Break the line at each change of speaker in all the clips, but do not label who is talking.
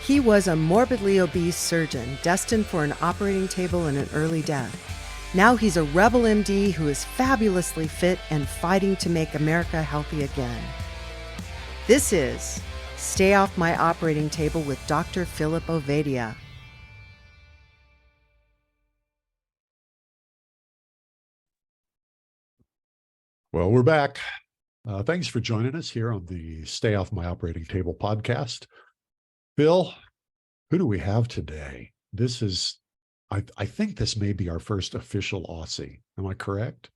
He was a morbidly obese surgeon destined for an operating table and an early death. Now he's a rebel MD who is fabulously fit and fighting to make America healthy again. This is Stay Off My Operating Table with Dr. Philip Ovadia.
Well, we're back. Thanks for joining us here on the Stay Off My Operating Table podcast. Bill, who do we have today? This is, I think this may be our first official Aussie. Am I correct?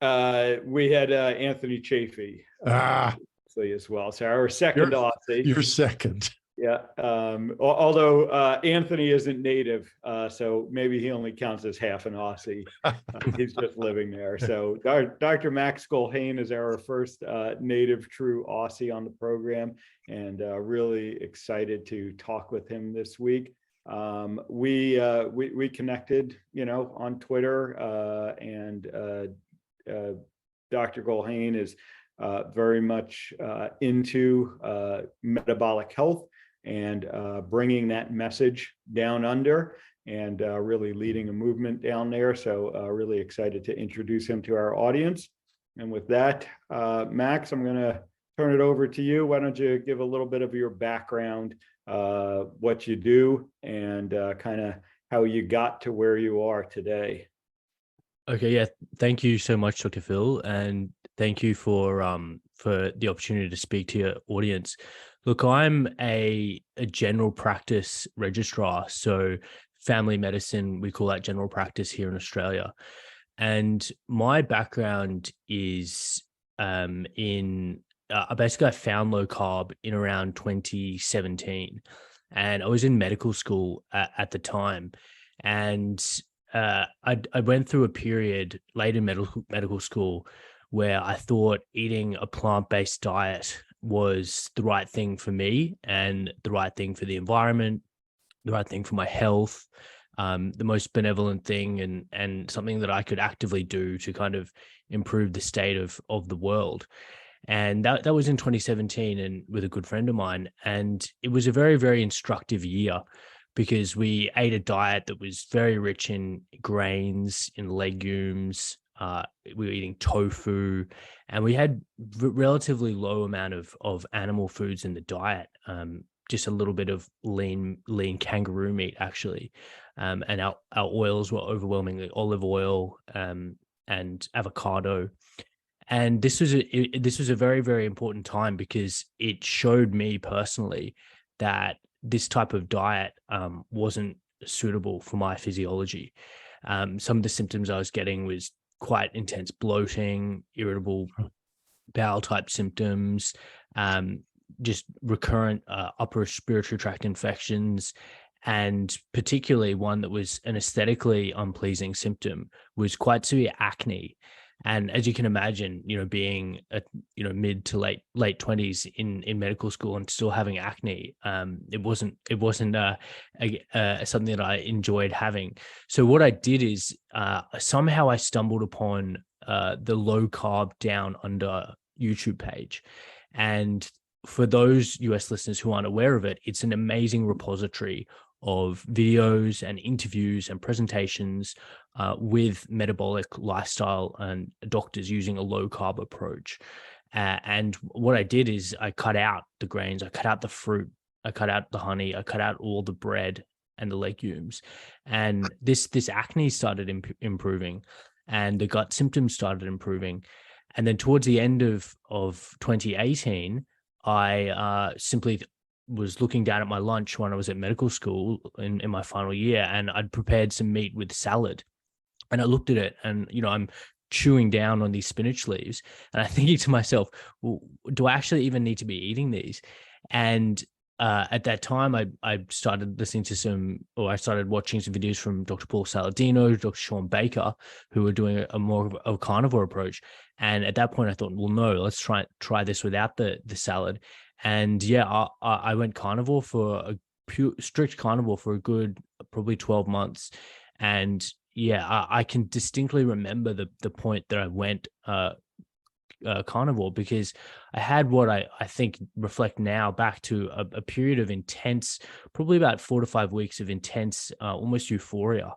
We had Anthony Chafee as well. So our second Aussie.
You're second.
Yeah. Although Anthony isn't native, so maybe he only counts as half an Aussie. He's just living there. So Dr. Max Golhane is our first native true Aussie on the program, and really excited to talk with him this week. We connected, on Twitter, and Dr. Golhane is very much into metabolic health and bringing that message down under, and really leading a movement down there. So really excited to introduce him to our audience. And with that, Max, I'm going to turn it over to you. Why don't you give a little bit of your background, what you do, and kind of how you got to where you are today.
Okay, yeah. Thank you so much, Dr. Phil, and thank you for the opportunity to speak to your audience. Look, I'm a general practice registrar, so family medicine, we call that general practice here in Australia. And my background is basically I found low carb in around 2017, and I was in medical school at the time, and I went through a period late in medical school where I thought eating a plant-based diet was the right thing for me and the right thing for the environment, the right thing for my health, the most benevolent thing, and something that I could actively do to kind of improve the state of the world. And that was in 2017, and with a good friend of mine. And it was a very, very instructive year because we ate a diet that was very rich in grains, in legumes. We were eating tofu, and we had relatively low amount of animal foods in the diet. Just a little bit of lean kangaroo meat, actually. And our oils were overwhelmingly olive oil and avocado. And this was a very, very important time because it showed me personally that this type of diet wasn't suitable for my physiology. Some of the symptoms I was getting was quite intense bloating, irritable bowel type symptoms, just recurrent upper respiratory tract infections, and particularly one that was an aesthetically unpleasing symptom was quite severe acne. And as you can imagine, being mid to late 20s in medical school and still having acne, it wasn't something that I enjoyed having. So what I did is somehow I stumbled upon the Low Carb Down Under YouTube page. And for those US listeners who aren't aware of it, it's an amazing repository of videos and interviews and presentations with metabolic lifestyle and doctors using a low carb approach. And what I did is I cut out the grains, I cut out the fruit, I cut out the honey, I cut out all the bread and the legumes. And this acne started improving, and the gut symptoms started improving. And then towards the end of 2018, I simply was looking down at my lunch when I was at medical school in my final year, and I'd prepared some meat with salad. And I looked at it, and, I'm chewing down on these spinach leaves, and I'm thinking to myself, well, do I actually even need to be eating these? And at that time, I started listening to I started watching some videos from Dr. Paul Saladino, Dr. Sean Baker, who were doing a more of a carnivore approach. And at that point, I thought, well, no, let's try this without the salad. And yeah, I went carnivore for strict carnivore for a good probably 12 months. And yeah, I can distinctly remember the point that I went carnivore, because I had what I think reflect now back to a period of intense, probably about 4 to 5 weeks of intense, almost euphoria,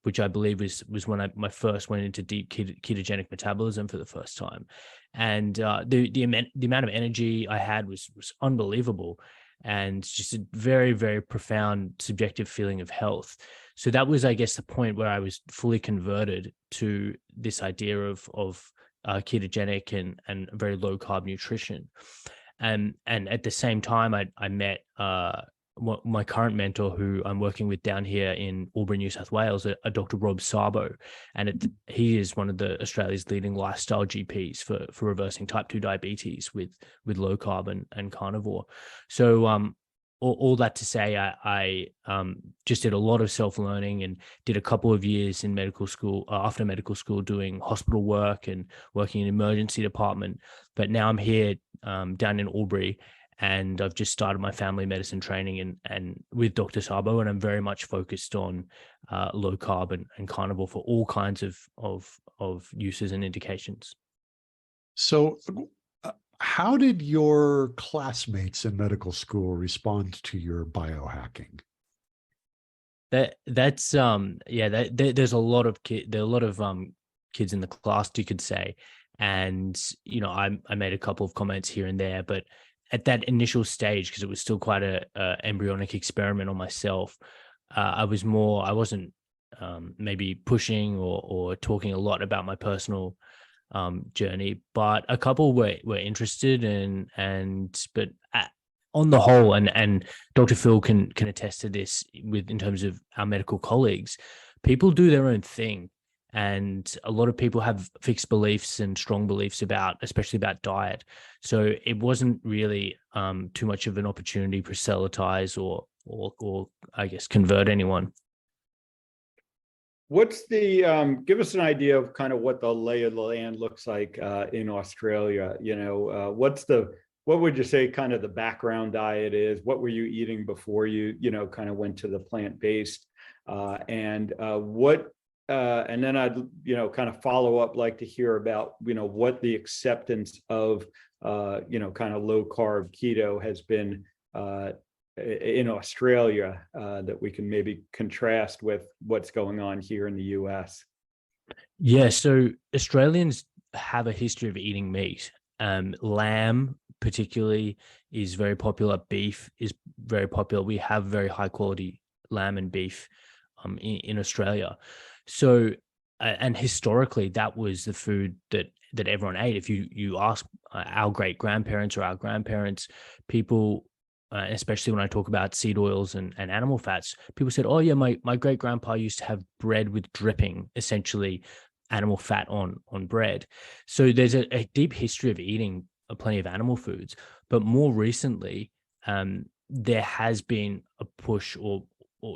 which I believe was when I first went into deep ketogenic metabolism for the first time. And the amount of energy I had was unbelievable, and just a very, very profound subjective feeling of health. So that was, I guess, the point where I was fully converted to this idea of ketogenic and very low carb nutrition. And at the same time, I met my current mentor, who I'm working with down here in Albury, New South Wales, a Dr. Rob Sabo, and he is one of Australia's leading lifestyle GPs for reversing type 2 diabetes with low carb and carnivore. So all that to say, I just did a lot of self-learning and did a couple of years in medical school, after medical school, doing hospital work and working in emergency department. But now I'm here down in Albury, and I've just started my family medicine training and with Dr. Sabo, and I'm very much focused on low carb and carnivore for all kinds of uses and indications.
So how did your classmates in medical school respond to your biohacking?
There's a lot of kids in the class, you could say, and I made a couple of comments here and there, but at that initial stage, because it was still quite a embryonic experiment on myself, I wasn't maybe pushing or talking a lot about my personal journey, but a couple were interested, but on the whole, and Dr. Phil can attest to this in terms of our medical colleagues, people do their own thing. And a lot of people have fixed beliefs and strong beliefs especially about diet. So it wasn't really too much of an opportunity to proselytize or I guess convert anyone.
What's the give us an idea of kind of what the lay of the land looks like in Australia? What would you say kind of the background diet is? What were you eating before you kind of went to the plant-based? And then I'd kind of follow up, like to hear about what the acceptance of kind of low carb keto has been in Australia, that we can maybe contrast with what's going on here in the US.
Yeah, so Australians have a history of eating meat. Lamb particularly is very popular. Beef is very popular. We have very high quality lamb and beef in Australia. So, and historically, that was the food that everyone ate. If you ask our great grandparents or our grandparents, people, especially when I talk about seed oils and animal fats, people said, "Oh yeah, my great grandpa used to have bread with dripping, essentially animal fat on bread." So there's a deep history of eating plenty of animal foods, but more recently, there has been a push or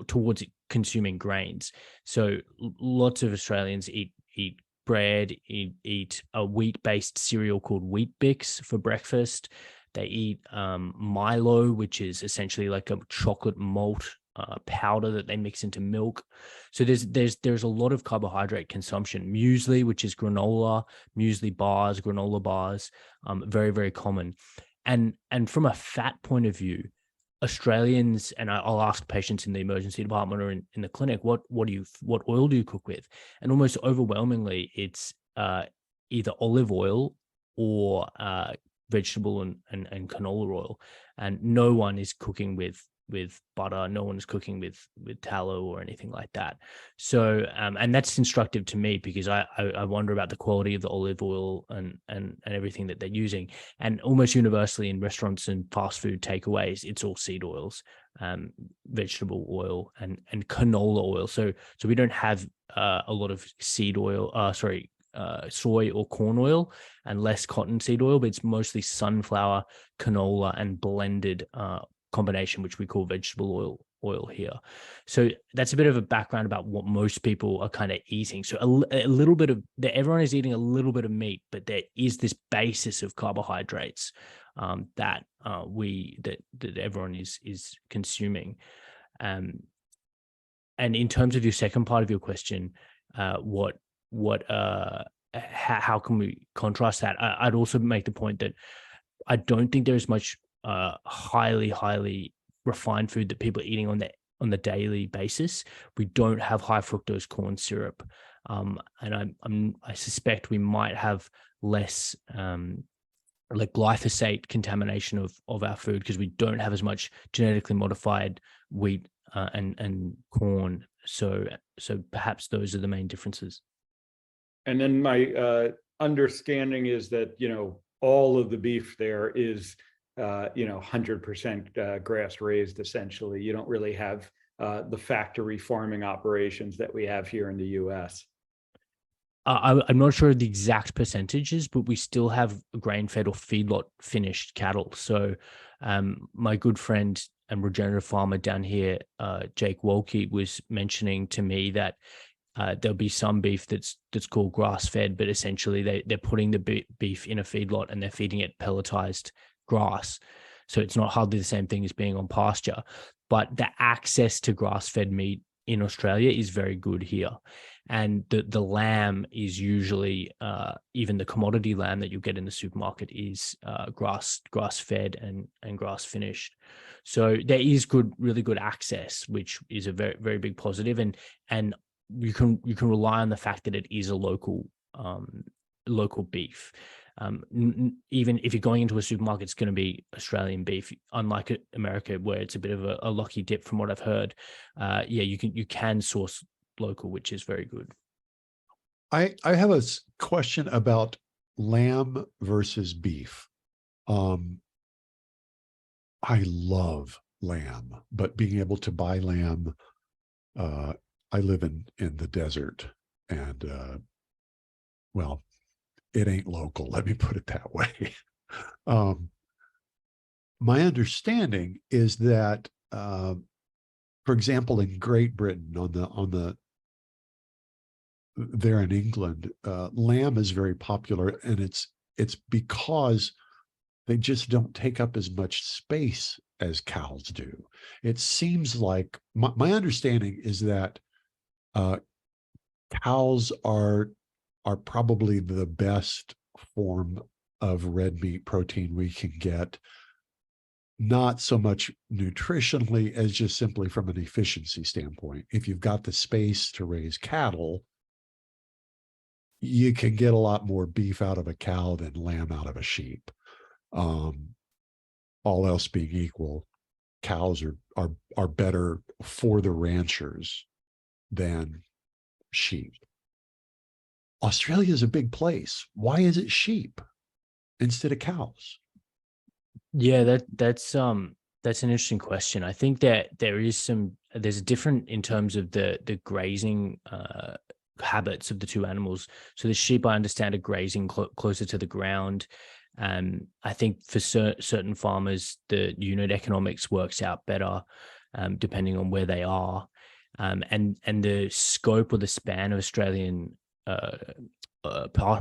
towards consuming grains. So lots of Australians eat bread, eat a wheat-based cereal called Wheat Bix for breakfast. They eat Milo, which is essentially like a chocolate malt powder that they mix into milk. So there's a lot of carbohydrate consumption. Muesli, which is muesli bars, granola bars, very, very common. And from a fat point of view, Australians, and I'll ask patients in the emergency department or in the clinic, what oil do you cook with? And almost overwhelmingly, it's either olive oil or vegetable and canola oil. And no one is cooking with butter. No one is cooking with tallow or anything like that. So, and that's instructive to me because I wonder about the quality of the olive oil and everything that they're using. And almost universally in restaurants and fast food takeaways, it's all seed oils, vegetable oil and canola oil. So we don't have a lot of seed oil, soy or corn oil and less cottonseed oil, but it's mostly sunflower, canola and blended combination, which we call vegetable oil here. So that's a bit of a background about what most people are kind of eating. So a little bit of everyone is eating a little bit of meat, but there is this basis of carbohydrates that everyone is consuming. And in terms of your second part of your question, what how can we contrast that? I'd also make the point that I don't think there's much highly refined food that people are eating on the daily basis. We don't have high fructose corn syrup, and I suspect we might have less like glyphosate contamination of our food because we don't have as much genetically modified wheat and corn. So perhaps those are the main differences.
And then my understanding is that, all of the beef there is, 100% grass raised, essentially. You don't really have the factory farming operations that we have here in the US.
I'm not sure of the exact percentages, but we still have grain-fed or feedlot finished cattle. So my good friend and regenerative farmer down here, Jake Wolke, was mentioning to me that there'll be some beef that's called grass-fed, but essentially they're putting the beef in a feedlot and they're feeding it pelletized grass. So it's not hardly the same thing as being on pasture, but the access to grass-fed meat in Australia is very good here. And the lamb is usually, even the commodity lamb that you get in the supermarket is grass-fed and grass-finished. So there is really good access, which is a very, very big positive. And you can rely on the fact that it is a local beef. Even if you're going into a supermarket, it's going to be Australian beef, unlike America, where it's a bit of a lucky dip from what I've heard. You can source local, which is very good.
I have a question about lamb versus beef. I love lamb, but being able to buy lamb, I live in the desert, and well, it ain't local. Let me put it that way. My understanding is that, for example, in Great Britain, there in England, lamb is very popular, and it's because they just don't take up as much space as cows do. It seems like my understanding is that cows are probably the best form of red meat protein we can get, not so much nutritionally as just simply from an efficiency standpoint. If you've got the space to raise cattle, you can get a lot more beef out of a cow than lamb out of a sheep. All else being equal, cows are better for the ranchers than sheep. Australia is a big place. Why is it sheep instead of cows?
Yeah, that's an interesting question. I think that there's a different in terms of the grazing habits of the two animals. So the sheep, I understand, are grazing closer to the ground. I think for certain farmers, the unit economics works out better depending on where they are. And the scope or the span of Australian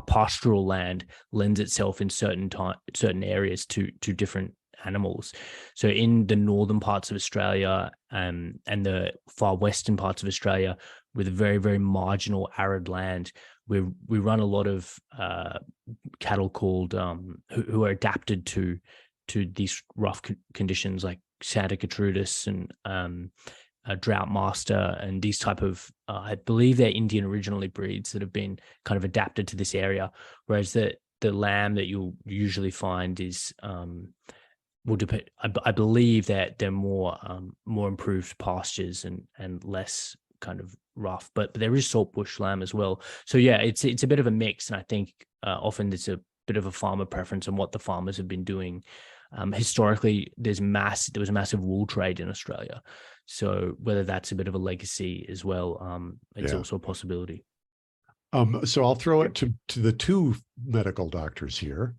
pastoral land lends itself in certain areas to different animals. So in the northern parts of Australia and the far western parts of Australia, with very, very marginal arid land, we run a lot of cattle called who are adapted to these rough conditions, like Santa Gertrudis and Drought Master, and these type of I believe they're Indian originally breeds that have been kind of adapted to this area, whereas the lamb that you'll usually find is will depend. I believe that they're more improved pastures and less kind of rough, but there is saltbush lamb as well. So yeah, it's a bit of a mix, and I think often it's a bit of a farmer preference on what the farmers have been doing. Historically, there was a massive wool trade in Australia, so whether that's a bit of a legacy as well, it's also a possibility.
So I'll throw it to the two medical doctors here.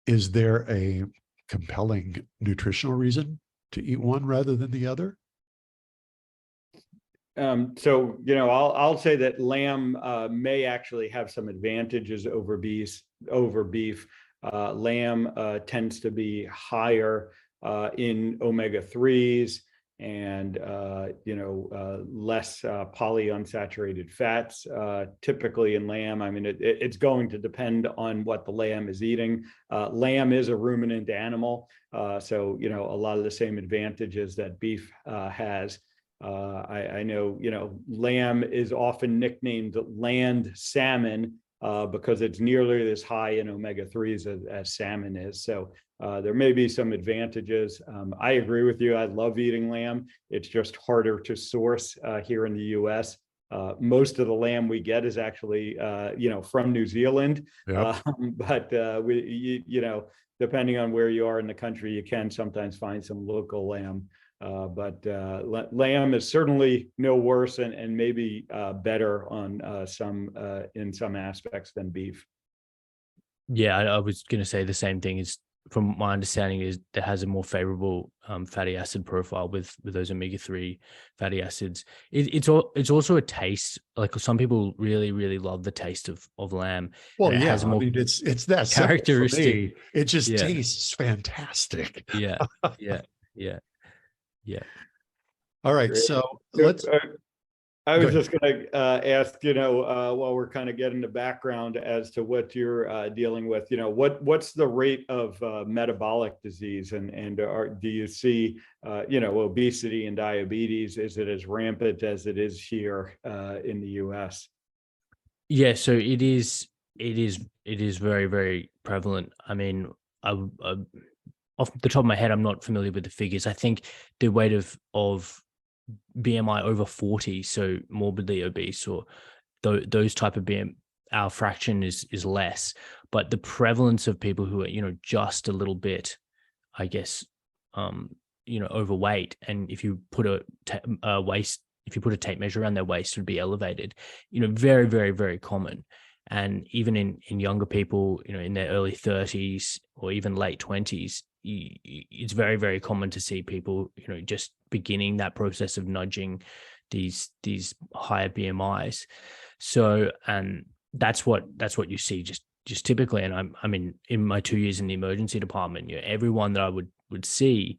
Is there a compelling nutritional reason to eat one rather than the other?
So, I'll say that lamb may actually have some advantages over beef. Lamb tends to be higher in omega-3s and less polyunsaturated fats. Typically in lamb, I mean, it's going to depend on what the lamb is eating. Lamb is a ruminant animal, so a lot of the same advantages that beef has. I know, lamb is often nicknamed land salmon because it's nearly as high in omega-3s as salmon is. So there may be some advantages. I agree with you. I love eating lamb. It's just harder to source here in the U.S. Most of the lamb we get is actually, from New Zealand.
Yep.
But depending on where you are in the country, you can sometimes find some local lamb. But lamb is certainly no worse and maybe better on in some aspects than beef.
Yeah, I was going to say the same thing. Is from my understanding is it has a more favorable fatty acid profile with those omega-3 fatty acids. It's also a taste. Like some people really love the taste of lamb.
Well,
it
yeah,
has a more
it's that characteristic. For me. It just tastes fantastic.
Yeah.
All right,
Great.
so let's.
I was just going to ask, while we're kind of getting the background as to what you're dealing with, what's the rate of metabolic disease, and do you see, obesity and diabetes? Is it as rampant as it is here in the U.S.?
Yeah, so it is very prevalent. I mean, off the top of my head, I'm not familiar with the figures. I think the weight of BMI over 40, so morbidly obese, or those type of our fraction is less, but the prevalence of people who are just a little bit, I guess, overweight, and if you put a tape measure around their waist, it would be elevated. Very common. And even in younger people, in their early 30s or even late 20s, it's very common to see people, just beginning that process of nudging these higher BMIs. So, and that's what you see just typically. And I mean, in my 2 years in the emergency department, everyone that I would see,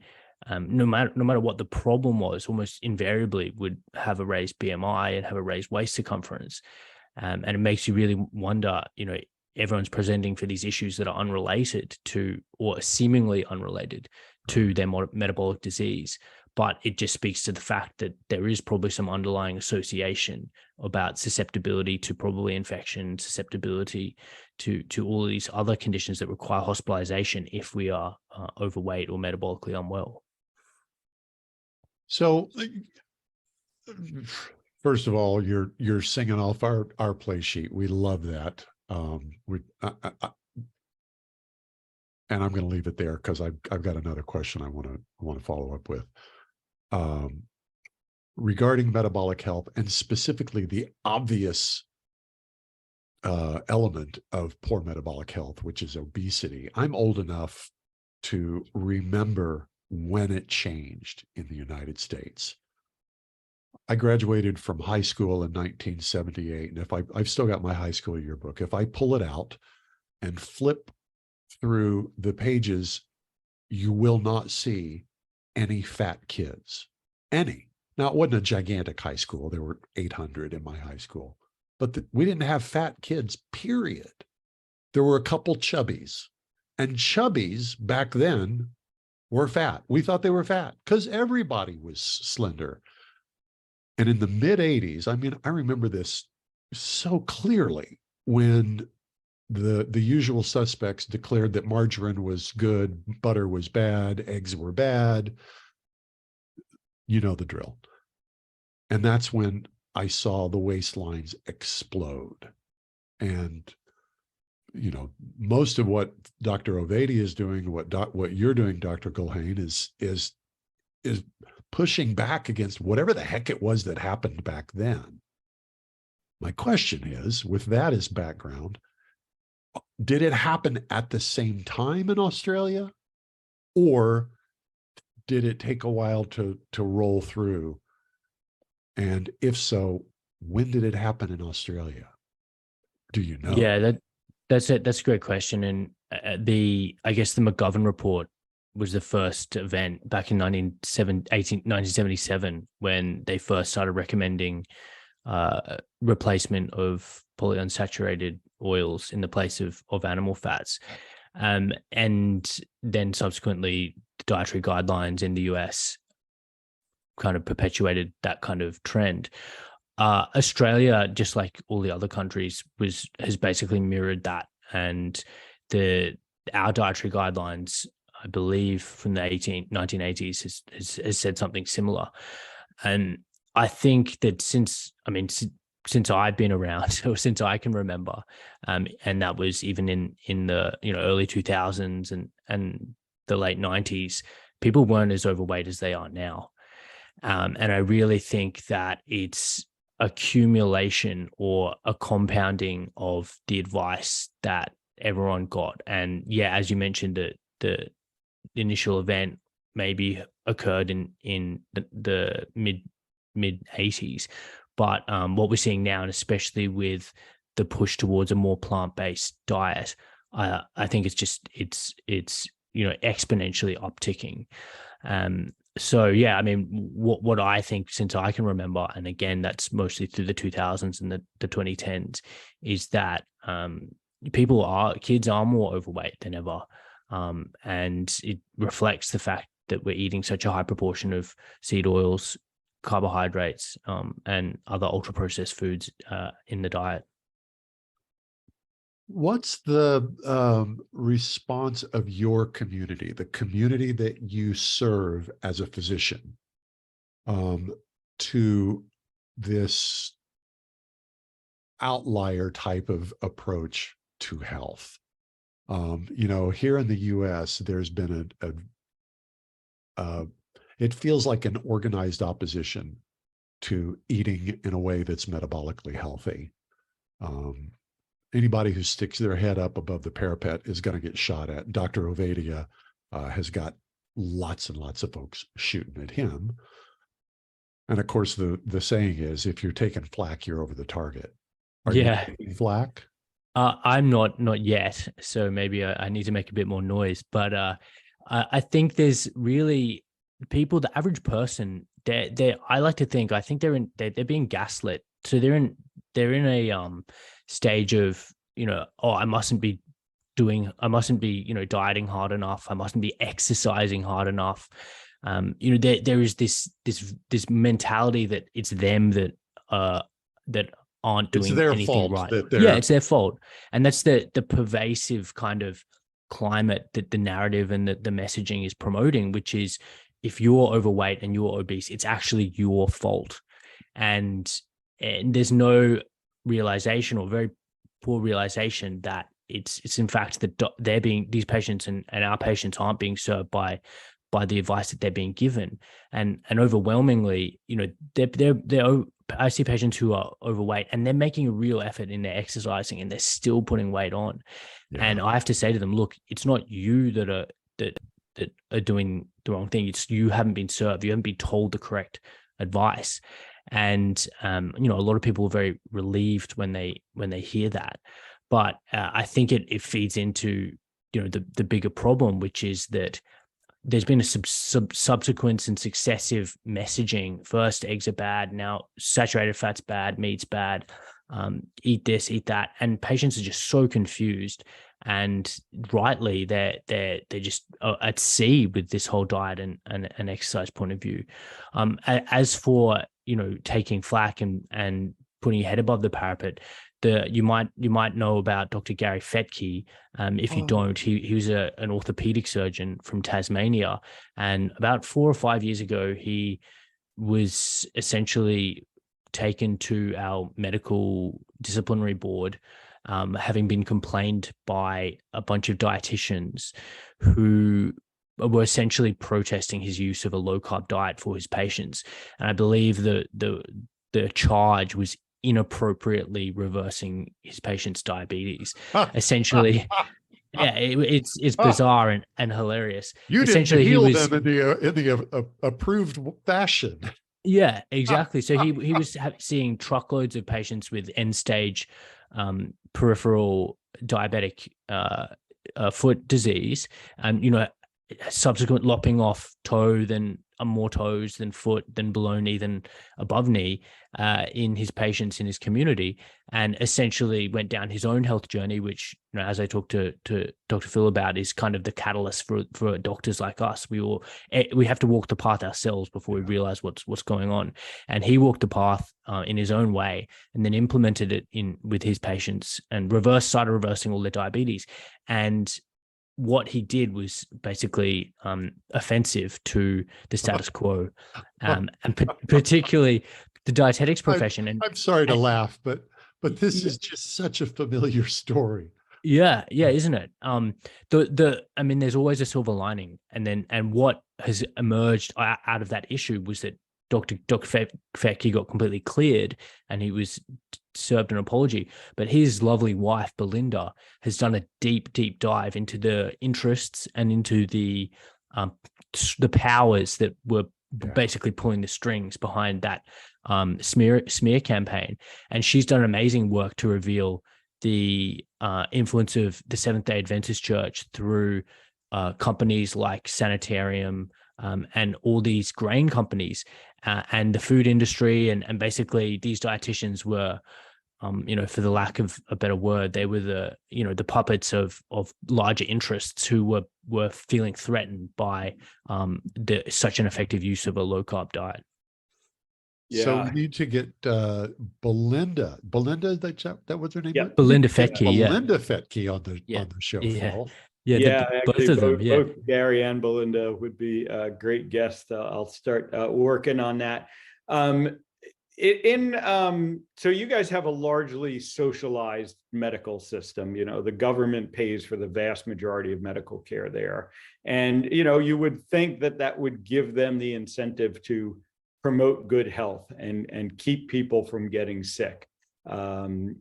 no matter what the problem was, almost invariably would have a raised BMI and have a raised waist circumference. And it makes you really wonder, everyone's presenting for these issues that are unrelated to, or seemingly unrelated to, their metabolic disease. But it just speaks to the fact that there is probably some underlying association about susceptibility to probably infection, susceptibility to all of these other conditions that require hospitalization if we are overweight or metabolically unwell.
So, first of all, you're singing off our play sheet. We love that. And I'm going to leave it there because I've got another question I want to follow up with regarding metabolic health, and specifically the obvious element of poor metabolic health, which is obesity. I'm old enough to remember when it changed in the United States. I graduated from high school in 1978, and if I've still got my high school yearbook. If I pull it out and flip through the pages, you will not see any fat kids. Any. Now, it wasn't a gigantic high school. There were 800 in my high school, but we didn't have fat kids, period. There were a couple chubbies, and chubbies back then were fat. We thought they were fat because everybody was slender. And in the mid 80s, I mean, I remember this so clearly when the usual suspects declared that margarine was good, butter was bad, eggs were bad. You know the drill. And that's when I saw the waistlines explode. And, most of what Dr. Ovedi is doing, what you're doing, Dr. Golhane, is pushing back against whatever the heck it was that happened back then. My question is, with that as background, did it happen at the same time in Australia, or did it take a while to roll through? And if so, when did it happen in Australia? Do you know?
Yeah, that's a great question. And I guess the McGovern report was the first event back in 1977 when they first started recommending replacement of polyunsaturated oils in the place of animal fats. And then subsequently the dietary guidelines in the US kind of perpetuated that kind of trend. Australia, just like all the other countries, has basically mirrored that. And our dietary guidelines, I believe from the 1980s has said something similar. And I think that since I've been around, or since I can remember, and that was even in the early 2000s and the late 90s, people weren't as overweight as they are now. And I really think that it's accumulation or a compounding of the advice that everyone got. And yeah, as you mentioned, the initial event maybe occurred in the mid 80s, but what we're seeing now, and especially with the push towards a more plant-based diet, I think it's exponentially upticking. So yeah, I mean, what I think since I can remember, and again, that's mostly through the 2000s and the 2010s, is that kids are more overweight than ever. And it reflects the fact that we're eating such a high proportion of seed oils, carbohydrates, and other ultra-processed foods in the diet.
What's the response of your community, the community that you serve as a physician, to this outlier type of approach to health? Here in the US, there's been it feels like an organized opposition to eating in a way that's metabolically healthy. Anybody who sticks their head up above the parapet is going to get shot at. Dr. Ovadia has got lots and lots of folks shooting at him. And of course, the saying is, if you're taking flack, you're over the target. Are you taking flack?
I'm not yet. So maybe I need to make a bit more noise. But I think there's really people, the average person, I like to think, I think they're being gaslit. So they're in a stage of, I mustn't be dieting hard enough. I mustn't be exercising hard enough. There is this mentality that it's them that aren't doing anything right. Yeah, it's their fault. And that's the pervasive kind of climate that the narrative and the messaging is promoting, which is, if you're overweight and you're obese, it's actually your fault. And there's no realization, or very poor realization, that it's in fact that these patients and our patients aren't being served by the advice that they're being given. And overwhelmingly, I see patients who are overweight and they're making a real effort in their exercising and they're still putting weight on. Yeah. And I have to say to them, look, it's not you that are doing the wrong thing. It's you haven't been served. You haven't been told the correct advice. And a lot of people are very relieved when they hear that. But I think it feeds into the bigger problem, which is that there's been a subsequent and successive messaging. First, eggs are bad. Now, saturated fat's bad. Meat's bad. Eat this, eat that, and patients are just so confused. And rightly, they're just at sea with this whole diet and exercise point of view. As for taking flack and putting your head above the parapet, you might know about Dr. Gary Fettke. If you don't, he was an orthopedic surgeon from Tasmania, and about 4 or 5 years ago, he was essentially taken to our medical disciplinary board, having been complained by a bunch of dietitians who were essentially protesting his use of a low-carb diet for his patients. And I believe the charge was inappropriately reversing his patient's diabetes. Essentially, yeah, it's bizarre and hilarious.
You
essentially,
didn't heal them in the approved fashion.
Yeah, exactly. So he was seeing truckloads of patients with end-stage peripheral diabetic foot disease, and subsequent lopping off toe, then more toes, then foot, then below knee, then above knee in his patients in his community, and essentially went down his own health journey, which, as I talked to Dr. Phil about, is kind of the catalyst for doctors like us. We have to walk the path ourselves before we realize what's going on. And he walked the path in his own way, and then implemented it with his patients, and started reversing all their diabetes. And what he did was basically offensive to the status quo, and particularly the dietetics profession.
I'm sorry to laugh, but this is just such a familiar story.
Yeah, isn't it? I mean, there's always a silver lining, and what has emerged out of that issue was that Dr. Fetke got completely cleared, and he was served an apology. But his lovely wife, Belinda, has done a deep dive into the interests and into the powers that were basically pulling the strings behind that smear campaign. And she's done amazing work to reveal the influence of the Seventh-day Adventist Church through companies like Sanitarium and all these grain companies and the food industry. And basically these dietitians were, for the lack of a better word, they were the puppets of larger interests who were feeling threatened by such an effective use of a low-carb diet.
Yeah.
So we need to get Belinda. Belinda, that was her name?
Yeah.
Belinda Fetke.
Belinda Fetke on the show,
Yeah.
Phil.
Both of them. Yeah.
Both Gary and Belinda would be a great guest. I'll start working on that. So you guys have a largely socialized medical system. The government pays for the vast majority of medical care there, and you would think that would give them the incentive to promote good health and keep people from getting sick. Yet,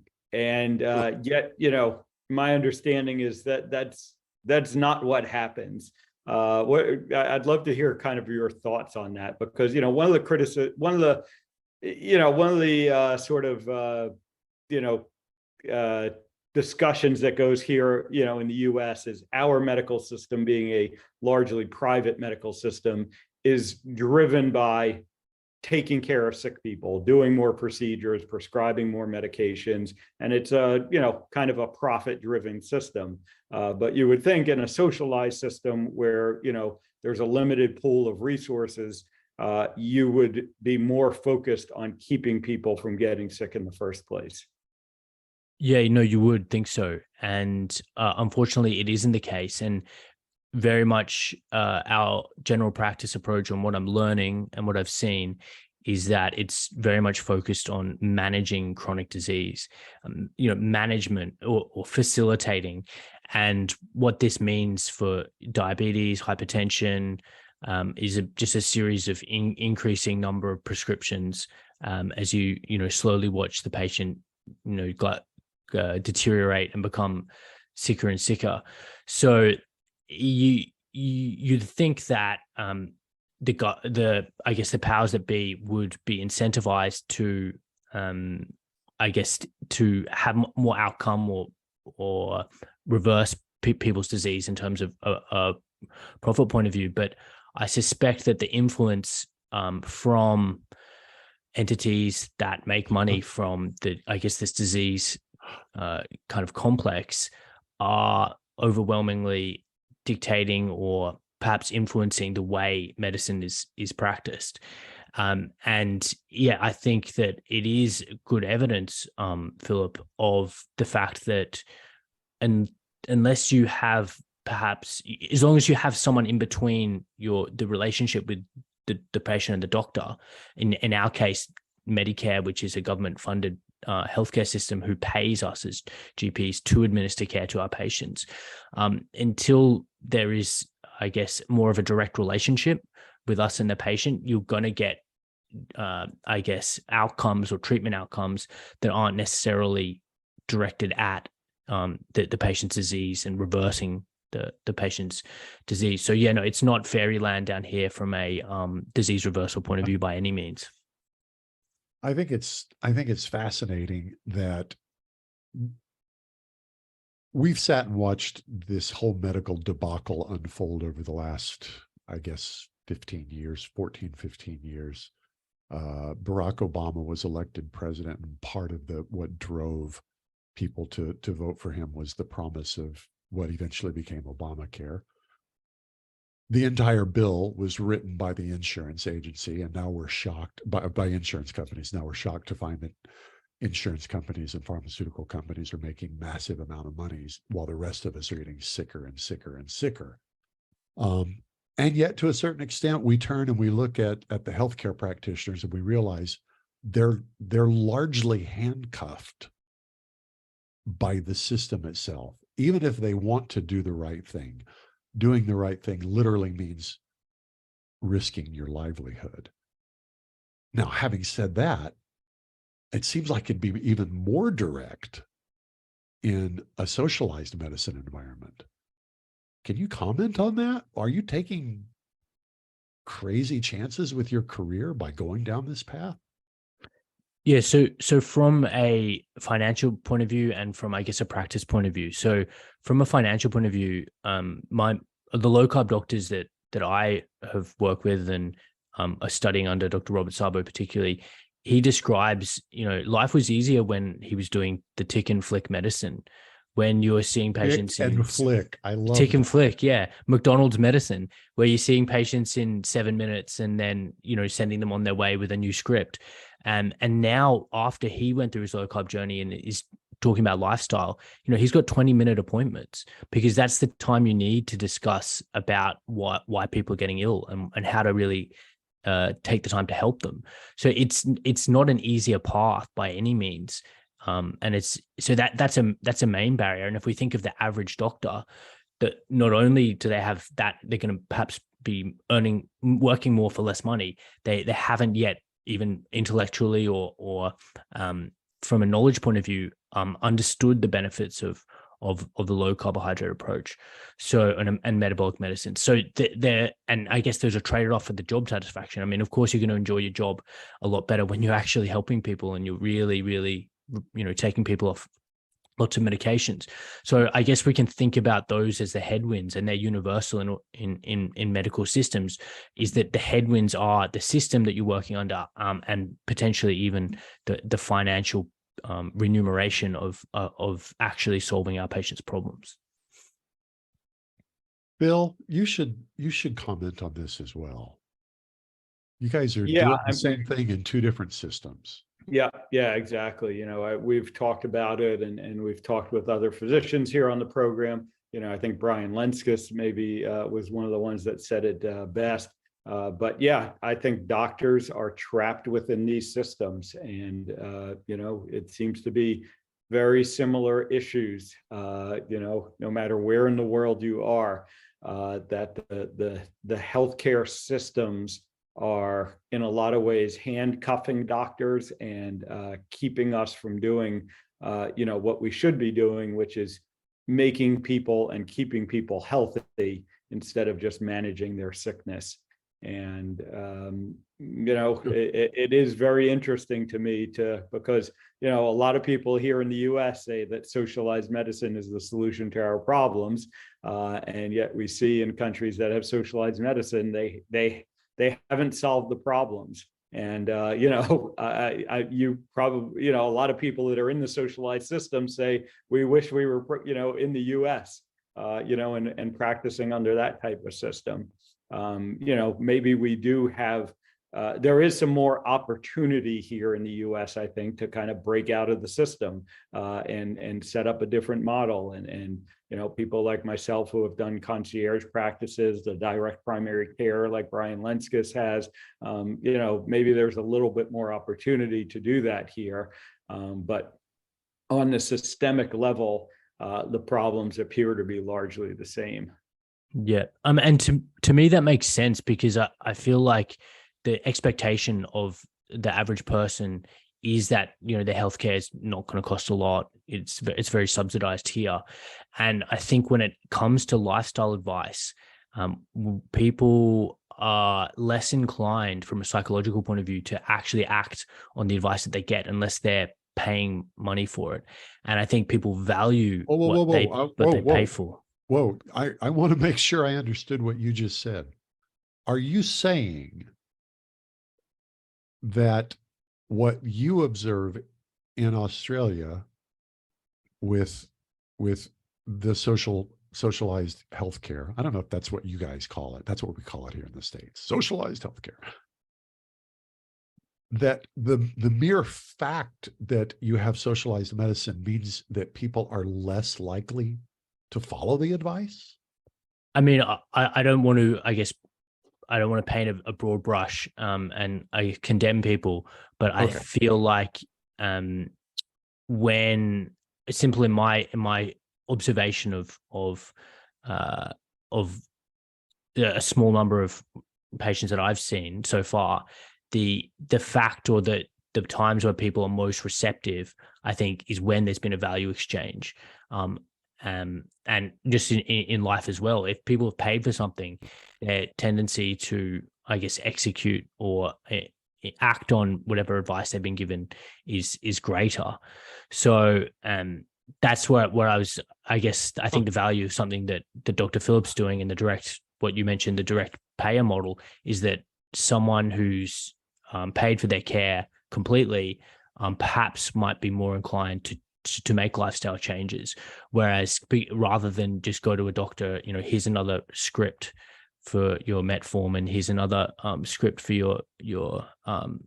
my understanding is that's not what happens. I'd love to hear kind of your thoughts on that, because one of the discussions that goes here, in the U.S. is our medical system, being a largely private medical system, is driven by taking care of sick people, doing more procedures, prescribing more medications, and it's a kind of a profit-driven system. But you would think in a socialized system where there's a limited pool of resources, you would be more focused on keeping people from getting sick in the first place.
Yeah, you would think so, and unfortunately, it isn't the case. And very much our general practice approach, on what I'm learning and what I've seen, is that it's very much focused on managing chronic disease, management or facilitating. And what this means for diabetes, hypertension, is just a series of increasing number of prescriptions as you slowly watch the patient deteriorate and become sicker and sicker. So you'd think that the powers that be would be incentivized to to have more outcome or reverse people's disease in terms of a profit point of view. But I suspect that the influence from entities that make money from this disease kind of complex are overwhelmingly dictating or perhaps influencing the way medicine is practiced. And yeah, I think that it is good evidence, Philip, of the fact that unless you have, perhaps, as long as you have someone in between the relationship with the patient and the doctor, in our case, Medicare, which is a government-funded healthcare system who pays us as GPs to administer care to our patients, until there is, I guess, more of a direct relationship with us and the patient, you're going to get, outcomes or treatment outcomes that aren't necessarily directed at the patient's disease and reversing the patient's disease. So yeah, no, it's not fairyland down here from a disease reversal point of view by any means.
I think it's fascinating that we've sat and watched this whole medical debacle unfold over the last, I guess, 15 years, 14, 15 years. Barack Obama was elected president, and part of what drove people to vote for him was the promise of what eventually became Obamacare. The entire bill was written by the insurance agency, and now we're shocked by insurance companies. Now we're shocked to find that insurance companies and pharmaceutical companies are making massive amount of monies while the rest of us are getting sicker and sicker and sicker. And yet, to a certain extent, we turn and we look at the healthcare practitioners and we realize they're largely handcuffed by the system itself. Even if they want to do the right thing, doing the right thing literally means risking your livelihood. Now, having said that, it seems like it'd be even more direct in a socialized medicine environment. Can you comment on that? Are you taking crazy chances with your career by going down this path?
Yeah, so from a financial point of view and from, I guess, a practice point of view. So from a financial point of view, the low carb doctors that I have worked with and are studying under Dr. Robert Sabo particularly, he describes, life was easier when he was doing the tick and flick medicine. When you're seeing patients
tick and flick, I love
tick and flick, yeah, McDonald's medicine, where you're seeing patients in 7 minutes and then sending them on their way with a new script. And now after he went through his low carb journey and is talking about lifestyle, he's got 20-minute appointments because that's the time you need to discuss about why people are getting ill and how to really take the time to help them. So not an easier path by any means. And that's a main barrier. And if we think of the average doctor, that not only do they have that, they're going to perhaps be working more for less money. They haven't yet, even intellectually or from a knowledge point of view, understood the benefits of the low carbohydrate approach. So and metabolic medicine. So and I guess there's a trade-off for the job satisfaction. I mean, of course, you're going to enjoy your job a lot better when you're actually helping people and you're really, really taking people off lots of medications. So I guess we can think about those as the headwinds, and they're universal in medical systems, is that the headwinds are the system that you're working under, and potentially even the financial remuneration of actually solving our patients' problems.
Bill, you should comment on this as well. You guys are doing the same thing in two different systems.
Yeah, exactly. We've talked about it and we've talked with other physicians here on the program. I think Brian Lenskis maybe was one of the ones that said it best. But yeah, I think doctors are trapped within these systems, and it seems to be very similar issues. No matter where in the world you are, that the healthcare systems are in a lot of ways handcuffing doctors and keeping us from doing what we should be doing, which is making people and keeping people healthy instead of just managing their sickness. And it is very interesting to me because a lot of people here in the US say that socialized medicine is the solution to our problems, and yet we see in countries that have socialized medicine, they haven't solved the problems. And you probably a lot of people that are in the socialized system say we wish we were in the US and practicing under that type of system. Maybe we do have there is some more opportunity here in the US, I think, to kind of break out of the system and set up a different model. And people like myself who have done concierge practices, the direct primary care like Brian Lenskis has, maybe there's a little bit more opportunity to do that here. But on the systemic level, the problems appear to be largely the same.
Yeah. And to me, that makes sense because I feel like the expectation of the average person is that, the healthcare is not going to cost a lot. It's very subsidized here. And I think when it comes to lifestyle advice, people are less inclined from a psychological point of view to actually act on the advice that they get unless they're paying money for it. And I think people value
Whoa, whoa,
what
whoa,
they
whoa,
what they
whoa,
pay
whoa.
for.
Whoa, I want to make sure I understood what you just said. Are you saying that what you observe in Australia with the socialized healthcare, I don't know if that's what you guys call it. That's what we call it here in the States, socialized healthcare. That the mere fact that you have socialized medicine means that people are less likely to follow the advice?
I mean, I don't want to, I guess, I don't want to paint a broad brush, and I condemn people, but I
Okay.
feel like when simply in my observation of uh, a small number of patients that I've seen so far, the fact or the times where people are most receptive, I think, is when there's been a value exchange. And just in life as well, if people have paid for something, their tendency to, I guess, execute or act on whatever advice they've been given is greater. So that's where I was, I guess, I think the value of something that Dr. Phillips doing in the direct, what you mentioned, the direct payer model, is that someone who's paid for their care completely perhaps might be more inclined to make lifestyle changes, whereas rather than just go to a doctor, here's another script for your metformin, here's another script for your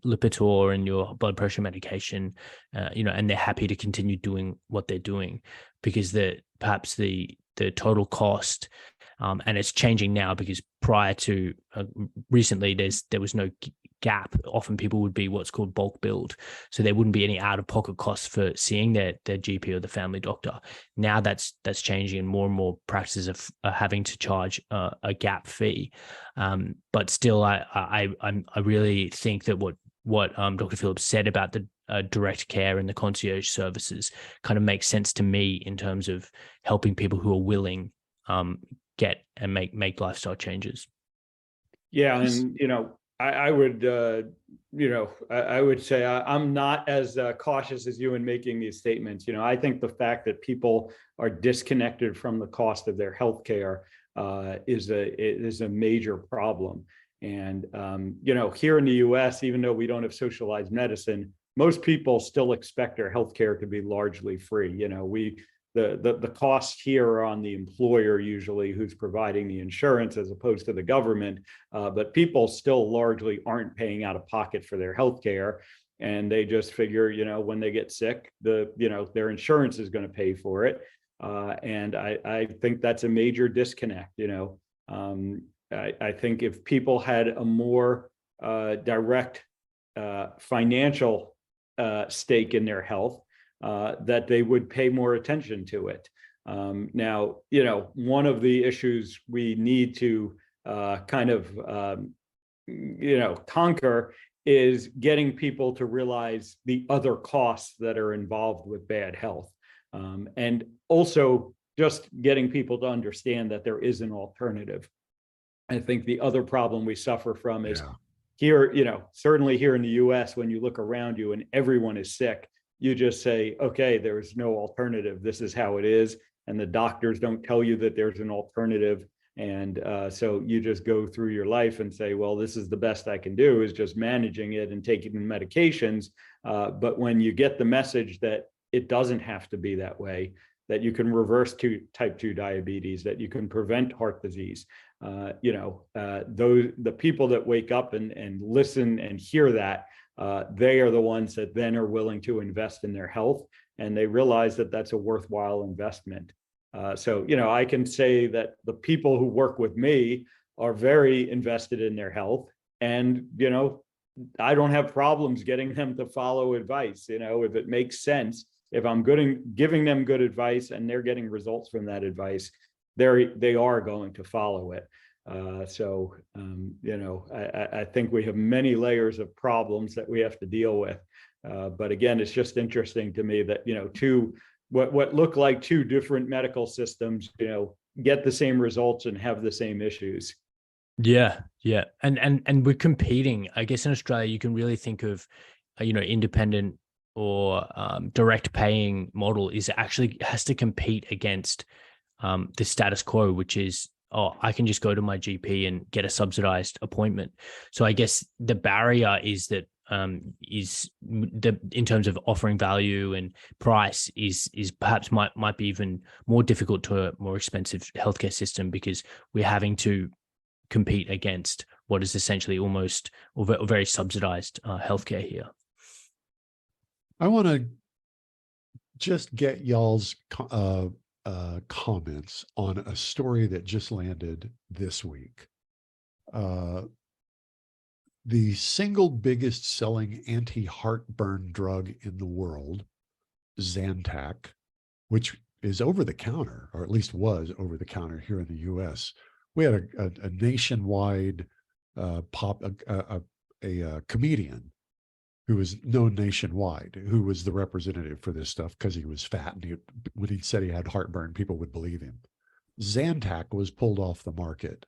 Lipitor and your blood pressure medication, and they're happy to continue doing what they're doing because perhaps the total cost, and it's changing now because prior to recently there was no gap. Often people would be what's called bulk billed, so there wouldn't be any out-of-pocket costs for seeing their GP or the family doctor. Now that's changing, and more practices are having to charge a gap fee. But still, I really think that what Dr. Phillips said about the direct care and the concierge services kind of makes sense to me in terms of helping people who are willing get and make lifestyle changes.
Yeah, and I would, I would say I'm not as cautious as you in making these statements. I think the fact that people are disconnected from the cost of their healthcare is a major problem. And here in the U.S., even though we don't have socialized medicine, most people still expect their healthcare to be largely free. The costs here are on the employer usually, who's providing the insurance as opposed to the government, but people still largely aren't paying out of pocket for their healthcare, and they just figure, when they get sick, their insurance is going to pay for it, and I think that's a major disconnect. I think if people had a more direct financial stake in their health, that they would pay more attention to it. Now, one of the issues we need to conquer is getting people to realize the other costs that are involved with bad health. And also just getting people to understand that there is an alternative. I think the other problem we suffer from is here, certainly here in the US, when you look around you and everyone is sick, you just say, okay, there's no alternative. This is how it is. And the doctors don't tell you that there's an alternative. And so you just go through your life and say, well, this is the best I can do, is just managing it and taking medications. But when you get the message that it doesn't have to be that way, that you can reverse type 2 diabetes, that you can prevent heart disease, the people that wake up and listen and hear that, they are the ones that then are willing to invest in their health, and they realize that that's a worthwhile investment. So I can say that the people who work with me are very invested in their health, and I don't have problems getting them to follow advice. If it makes sense, if I'm good in giving them good advice and they're getting results from that advice, they are going to follow it. I think we have many layers of problems that we have to deal with. But again, it's just interesting to me that, what look like two different medical systems, get the same results and have the same issues.
Yeah. And we're competing. I guess in Australia, you can really think of, independent direct paying model is actually has to compete against the status quo, which is, oh, I can just go to my GP and get a subsidized appointment. So I guess the barrier is that in terms of offering value and price is perhaps might be even more difficult to a more expensive healthcare system, because we're having to compete against what is essentially almost or very subsidized healthcare here.
I want to just get y'all's comments on a story that just landed this week. The single biggest selling anti-heartburn drug in the world, Zantac, which is over the counter, or at least was over the counter here in the US. We had a nationwide comedian who was known nationwide, who was the representative for this stuff because he was fat, and when he said he had heartburn, people would believe him. Zantac was pulled off the market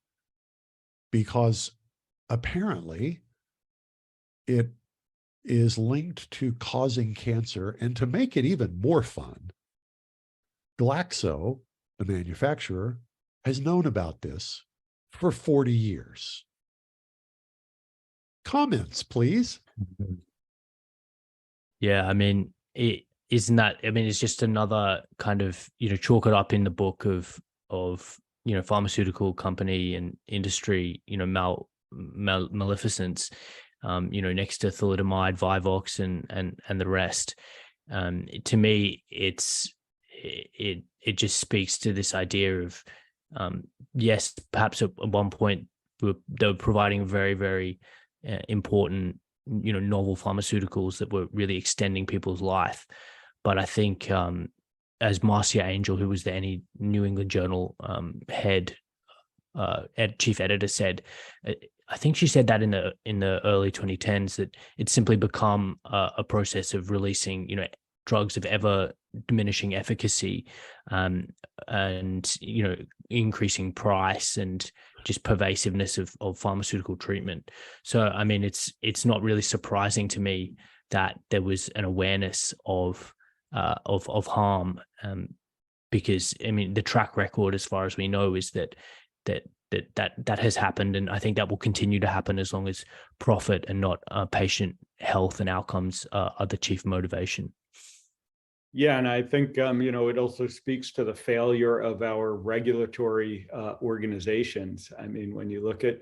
because apparently it is linked to causing cancer. And to make it even more fun, Glaxo, the manufacturer, has known about this for 40 years. Comments, please.
Yeah, I mean, it's just another kind of, chalk it up in the book of pharmaceutical company and industry, maleficence, next to thalidomide, Vivox, and the rest. To me, it just speaks to this idea of, yes, perhaps at one point they were providing very, very important, novel pharmaceuticals that were really extending people's life. But I think, as Marcia Angel, who was the New England Journal chief editor, said, I think she said that in the early 2010s, that it's simply become a process of releasing, drugs of ever diminishing efficacy, and increasing price and just pervasiveness of pharmaceutical treatment. So I mean, it's not really surprising to me that there was an awareness of harm, because I mean, the track record, as far as we know, is that has happened, and I think that will continue to happen as long as profit and not patient health and outcomes are the chief motivation.
Yeah, and I think it also speaks to the failure of our regulatory organizations. I mean, when you look at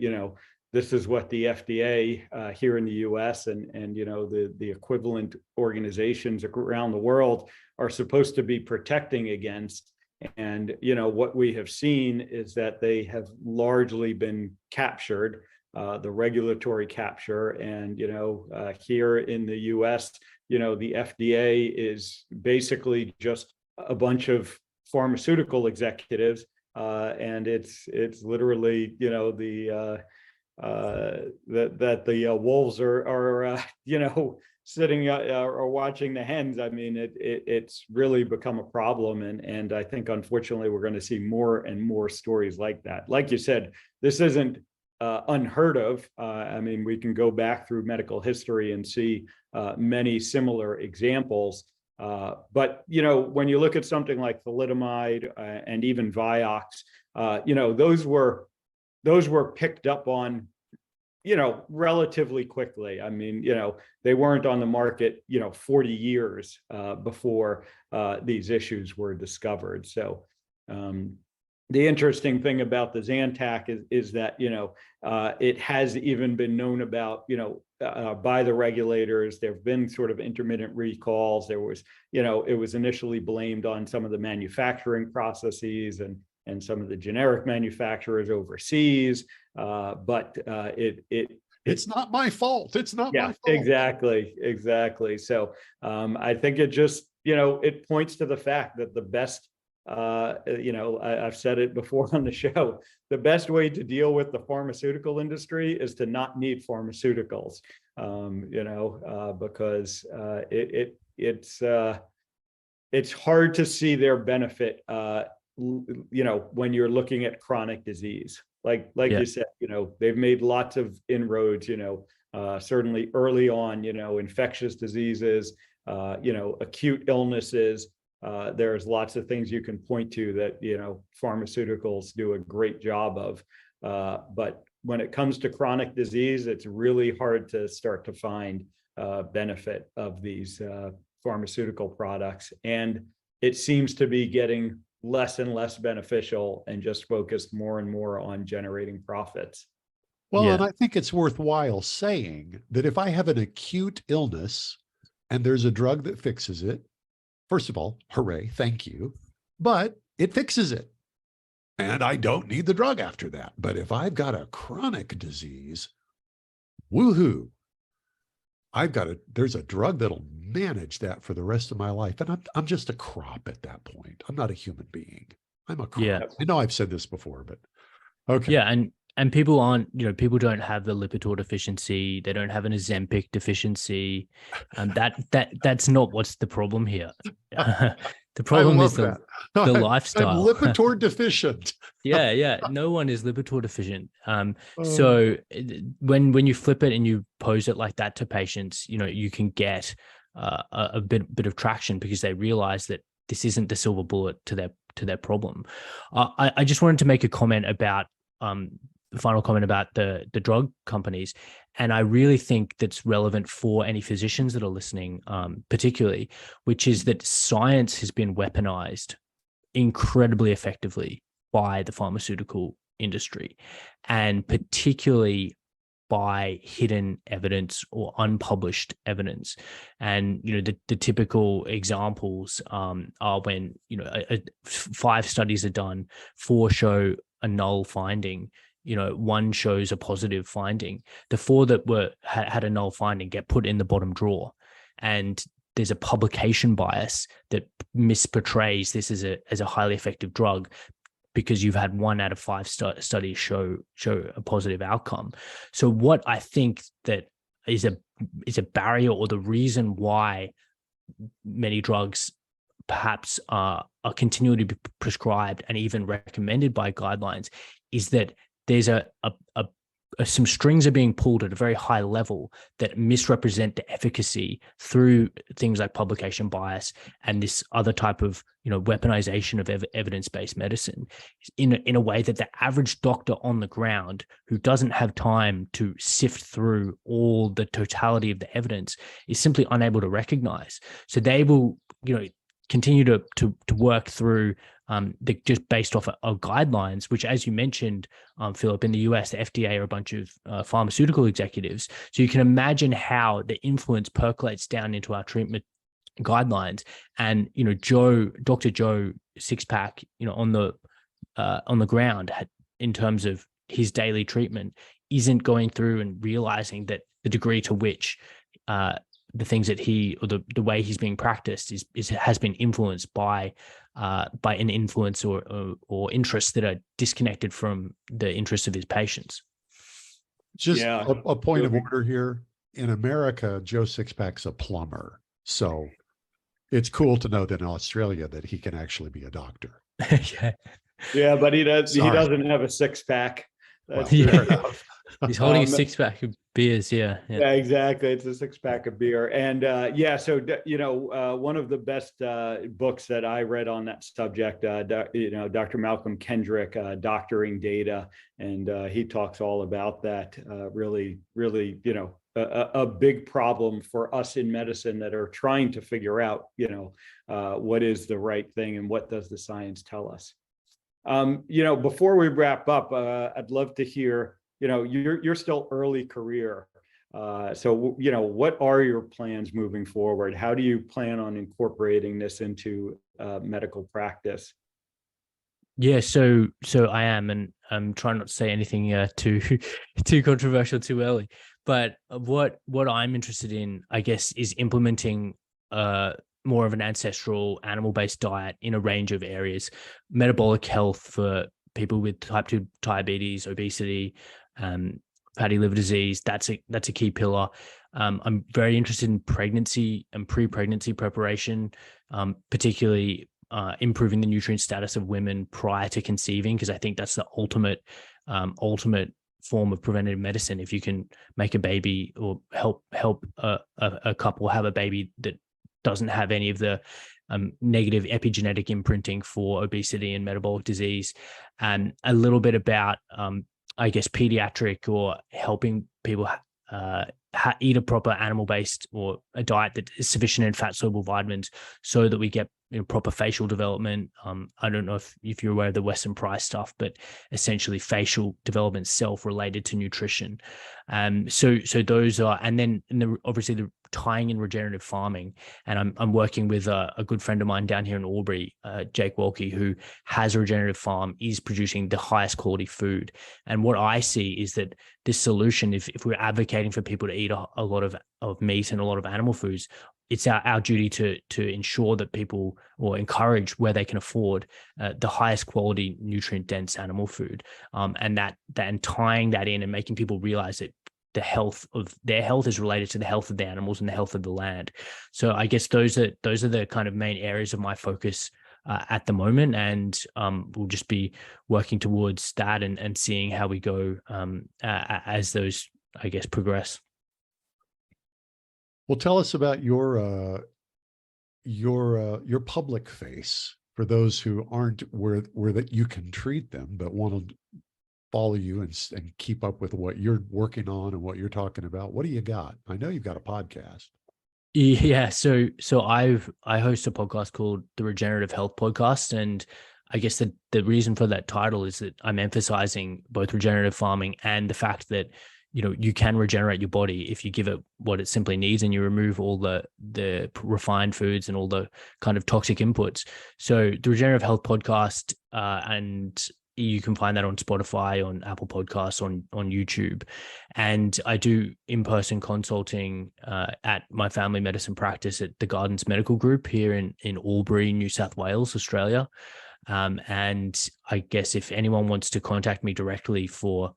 this is what the FDA here in the U.S. and the equivalent organizations around the world are supposed to be protecting against. And what we have seen is that they have largely been captured, the regulatory capture, and here in the U.S. the FDA is basically just a bunch of pharmaceutical executives, and it's literally the wolves are sitting or watching the hens. I mean, it's really become a problem, and I think unfortunately we're going to see more and more stories like that. Like you said, this isn't unheard of. I mean, we can go back through medical history and see many similar examples. But when you look at something like thalidomide and even Vioxx, those were picked up on relatively quickly. I mean, they weren't on the market 40 years before these issues were discovered. So the interesting thing about the Zantac is that it has even been known about by the regulators. There have been sort of intermittent recalls. There was it was initially blamed on some of the manufacturing processes and some of the generic manufacturers overseas, but
it's not my fault. It's not my fault.
Exactly. So I think it just it points to the fact that the best I've said it before on the show, the best way to deal with the pharmaceutical industry is to not need pharmaceuticals, because it's hard to see their benefit, when you're looking at chronic disease. Like you said, they've made lots of inroads, certainly early on, infectious diseases, acute illnesses. There's lots of things you can point to that, pharmaceuticals do a great job of. But when it comes to chronic disease, it's really hard to start to find benefit of these pharmaceutical products. And it seems to be getting less and less beneficial and just focused more and more on generating profits.
Well, and I think it's worthwhile saying that if I have an acute illness and there's a drug that fixes it, first of all, hooray, thank you, but it fixes it. And I don't need the drug after that. But if I've got a chronic disease, woohoo, there's a drug that'll manage that for the rest of my life. And I'm just a crop at that point. I'm not a human being. I'm a crop.
Yeah.
I know I've said this before, but okay.
Yeah. And people aren't, people don't have the Lipitor deficiency. They don't have an Ozempic deficiency. That's not what's the problem here. The problem is the lifestyle.
I'm Lipitor deficient.
Yeah. No one is Lipitor deficient. So when you flip it and you pose it like that to patients, you can get a bit of traction because they realize that this isn't the silver bullet to their problem. I just wanted to make a comment about final comment about the drug companies. And I really think that's relevant for any physicians that are listening, particularly, which is that science has been weaponized incredibly effectively by the pharmaceutical industry, and particularly by hidden evidence or unpublished evidence. And, the typical examples are when, 5 studies are done, 4 show a null finding, 1 shows a positive finding. The 4 that had a null finding get put in the bottom drawer. And there's a publication bias that misportrays this as a highly effective drug because you've had 1 out of 5 studies show a positive outcome. So what I think that is a barrier, or the reason why many drugs perhaps are continually prescribed and even recommended by guidelines, is that there's some strings are being pulled at a very high level that misrepresent the efficacy through things like publication bias and this other type of weaponization of evidence-based medicine in a way that the average doctor on the ground, who doesn't have time to sift through all the totality of the evidence, is simply unable to recognize. So they will continue to work through just based off of guidelines, which, as you mentioned, Philip, in the US, the FDA are a bunch of pharmaceutical executives. So you can imagine how the influence percolates down into our treatment guidelines. And Dr. Joe Sixpack, on the ground, in terms of his daily treatment, isn't going through and realizing that the degree to which the things that the way he's being practiced has been influenced by an influence or interests that are disconnected from the interests of his patients.
Just a point of order here. In America, Joe Sixpack's a plumber. So it's cool to know that in Australia that he can actually be a doctor.
Yeah, but he doesn't have a 6-pack. That's
fair enough.
He's holding a 6-pack of beers. Yeah,
exactly. It's a 6-pack of beer. And so one of the best books that I read on that subject, Dr. Malcolm Kendrick, Doctoring Data, and he talks all about that. Really, a big problem for us in medicine that are trying to figure out, what is the right thing and what does the science tell us. Before we wrap up, I'd love to hear, you're still early career. So what are your plans moving forward? How do you plan on incorporating this into medical practice?
Yeah, so I am, and I'm trying not to say anything too controversial too early. But what I'm interested in, I guess, is implementing more of an ancestral animal-based diet in a range of areas. Metabolic health for people with type 2 diabetes, obesity, fatty liver disease, that's a key pillar. I'm very interested in pregnancy and pre-pregnancy preparation, particularly improving the nutrient status of women prior to conceiving, because I think that's the ultimate form of preventative medicine. If you can make a baby or help a couple have a baby that doesn't have any of the negative epigenetic imprinting for obesity and metabolic disease, and a little bit about, I guess, pediatric or helping people eat a proper animal-based or a diet that is sufficient in fat-soluble vitamins so that we get proper facial development. I don't know if you're aware of the Weston Price stuff, but essentially facial development self-related to nutrition. So those are, and then obviously the tying in regenerative farming. And I'm working with a good friend of mine down here in Albury, Jake Wolke, who has a regenerative farm, is producing the highest quality food. And what I see is that this solution, if we're advocating for people to eat a lot of meat and a lot of animal foods, it's our duty to ensure that people, or encourage where they can afford, the highest quality nutrient dense animal food, and tying that in and making people realize that the health of their health is related to the health of the animals and the health of the land. So I guess those are the kind of main areas of my focus at the moment, and we'll just be working towards that and seeing how we go as those, I guess, progress.
Well, tell us about your public face for those who aren't where that you can treat them, but want to follow you and keep up with what you're working on and what you're talking about. What do you got? I know you've got a podcast.
Yeah, so I host a podcast called the Regenerative Health Podcast, and I guess the reason for that title is that I'm emphasizing both regenerative farming and the fact that you can regenerate your body if you give it what it simply needs and you remove all the refined foods and all the kind of toxic inputs. So the Regenerative Health Podcast, and you can find that on Spotify, on Apple Podcasts, on YouTube. And I do in-person consulting at my family medicine practice at the Gardens Medical Group here in Albury, New South Wales, Australia. And I guess if anyone wants to contact me directly for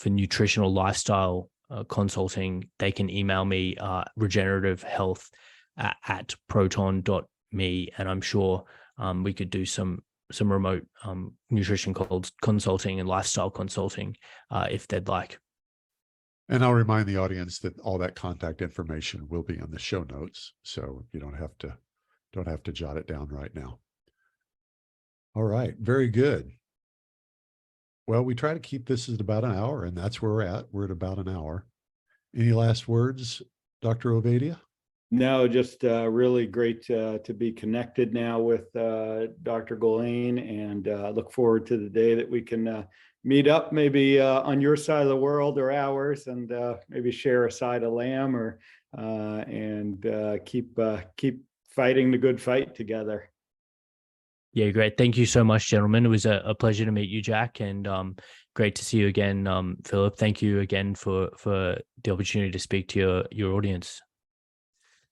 nutritional lifestyle consulting, they can email me regenerativehealth at proton.me, and I'm sure we could do some remote nutrition consulting and lifestyle consulting if they'd like.
And I'll remind the audience that all that contact information will be in the show notes, so you don't have to jot it down right now. All right, very good. Well, we try to keep this at about an hour, and that's where we're at. We're at about an hour. Any last words, Dr. Ovadia?
No, just really great to be connected now with Dr. Golhane, and look forward to the day that we can meet up, maybe on your side of the world or ours, and maybe share a side of lamb, or and keep fighting the good fight together.
Yeah, great. Thank you so much, gentlemen. It was a pleasure to meet you, Jack, and great to see you again, Philip. Thank you again for the opportunity to speak to your audience.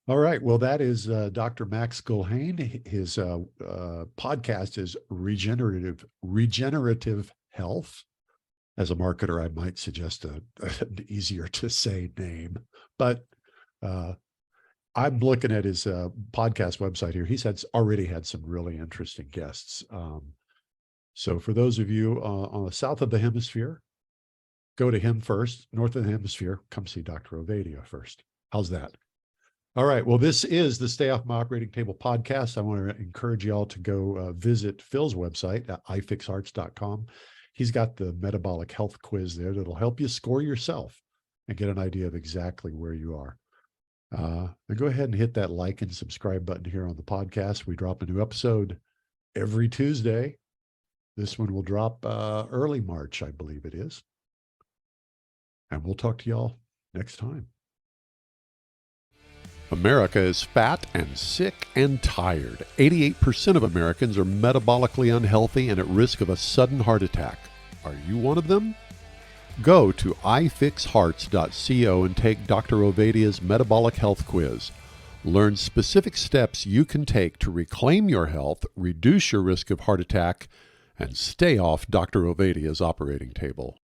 All right. Well, that is Dr. Max Gulhane. His podcast is Regenerative Health. As a marketer, I might suggest an easier to say name, but I'm looking at his podcast website here. He's already had some really interesting guests. So for those of you on the south of the hemisphere, go to him first. North of the hemisphere, come see Dr. Ovadia first. How's that? All right. Well, this is the Stay Off My Operating Table podcast. I want to encourage you all to go visit Phil's website at ifixhearts.com. He's got the metabolic health quiz there that'll help you score yourself and get an idea of exactly where you are. And go ahead and hit that like and subscribe button here on the podcast. We drop a new episode every Tuesday. This one will drop early March, I believe it is. And we'll talk to y'all next time. America is fat and sick and tired. 88% of Americans are metabolically unhealthy and at risk of a sudden heart attack. Are you one of them? Go to ifixhearts.co and take Dr. Ovadia's metabolic health quiz. Learn specific steps you can take to reclaim your health, reduce your risk of heart attack, and stay off Dr. Ovadia's operating table.